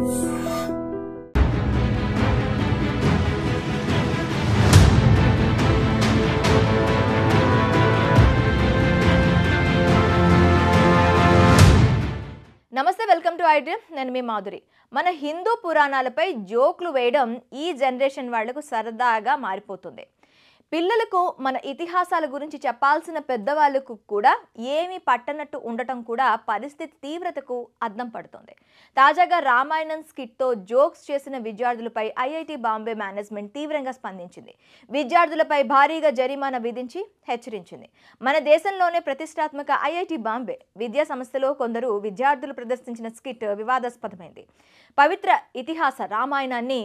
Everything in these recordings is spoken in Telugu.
నమస్తే, వెల్కమ్ టు ఐడ్రీమ్. నేను మీ మాధురి. మన హిందూ పురాణాలపై జోక్లు వేయడం ఈ జనరేషన్ వాళ్లకు సరదాగా మారిపోతుంది. పిల్లలకు మన ఇతిహాసాల గురించి చెప్పాల్సిన పెద్దవాళ్ళకు కూడా ఏమీ పట్టనట్టు ఉండటం కూడా పరిస్థితి తీవ్రతకు అద్దం పడుతుంది. తాజాగా రామాయణం స్కిట్తో జోక్స్ చేసిన విద్యార్థులపై ఐఐటి బాంబే మేనేజ్మెంట్ తీవ్రంగా స్పందించింది. విద్యార్థులపై భారీగా జరిమానా విధించి హెచ్చరించింది. మన దేశంలోనే ప్రతిష్టాత్మక ఐఐటి బాంబే విద్యా సంస్థలో కొందరు విద్యార్థులు ప్రదర్శించిన స్కిట్ వివాదాస్పదమైంది. పవిత్ర ఇతిహాస రామాయణాన్ని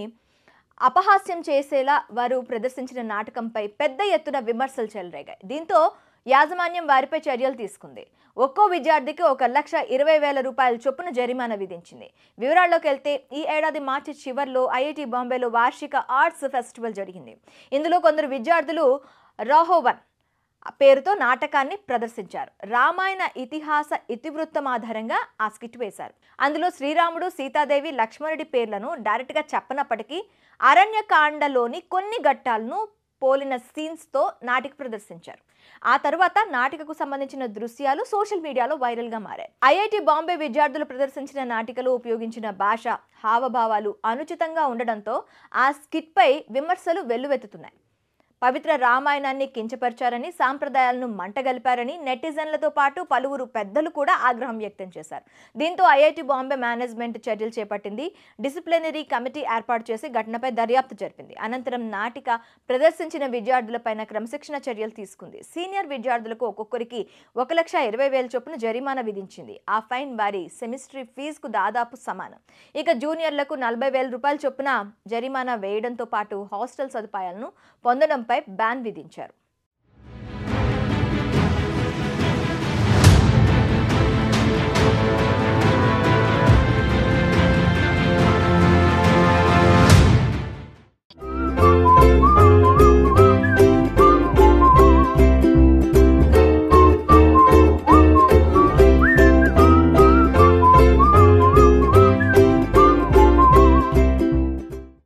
అపహాస్యం చేసేలా వారు ప్రదర్శించిన నాటకంపై పెద్ద ఎత్తున విమర్శలు చెలరేగాయి. దీంతో యాజమాన్యం వారిపై చర్యలు తీసుకుంది. ఒక్కో విద్యార్థికి 1,20,000 రూపాయల చొప్పున జరిమానా విధించింది. వివరాల్లోకి వెళ్తే, ఈ ఏడాది మార్చి చివర్లో ఐఐటి బాంబేలో వార్షిక ఆర్ట్స్ ఫెస్టివల్ జరిగింది. ఇందులో కొందరు విద్యార్థులు రాహోవన్ పేరుతో నాటకాన్ని ప్రదర్శించారు. రామాయణ ఇతిహాస ఇతివృత్తం ఆధారంగా ఆ స్కిట్ వేశారు. అందులో శ్రీరాముడు, సీతాదేవి, లక్ష్మణుడి పేర్లను డైరెక్ట్గా చెప్పనప్పటికీ అరణ్యకాండలోని కొన్ని ఘట్టాలను పోలిన సీన్స్తో నాటిక ప్రదర్శించారు. ఆ తర్వాత నాటికకు సంబంధించిన దృశ్యాలు సోషల్ మీడియాలో వైరల్గా మారాయి. ఐఐటి బాంబే విద్యార్థులు ప్రదర్శించిన నాటికలో ఉపయోగించిన భాష, హావభావాలు అనుచితంగా ఉండడంతో ఆ స్కిట్పై విమర్శలు వెల్లువెత్తుతున్నాయి. పవిత్ర రామాయణాన్ని కించపరిచారని, సాంప్రదాయాలను మంటగలిపారని నెటిజన్లతో పాటు పలువురు పెద్దలు కూడా ఆగ్రహం వ్యక్తం చేశారు. దీంతో ఐఐటి బాంబే మేనేజ్మెంట్ చర్యలు చేపట్టింది. డిసిప్లినరీ కమిటీ ఏర్పాటు చేసి ఘటనపై దర్యాప్తు జరిపింది. అనంతరం నాటిక ప్రదర్శించిన విద్యార్థులపైన క్రమశిక్షణ చర్యలు తీసుకుంది. సీనియర్ విద్యార్థులకు ఒక్కొక్కరికి 1,20,000 చొప్పున జరిమానా విధించింది. ఆ ఫైన్ వారి సెమిస్ట్రీ ఫీజుకు దాదాపు సమానం. ఇక జూనియర్లకు 40,000 రూపాయల చొప్పున జరిమానా వేయడంతో పాటు హాస్టల్ సదుపాయాలను పొందడంపై బ్యాన్ విధించారు.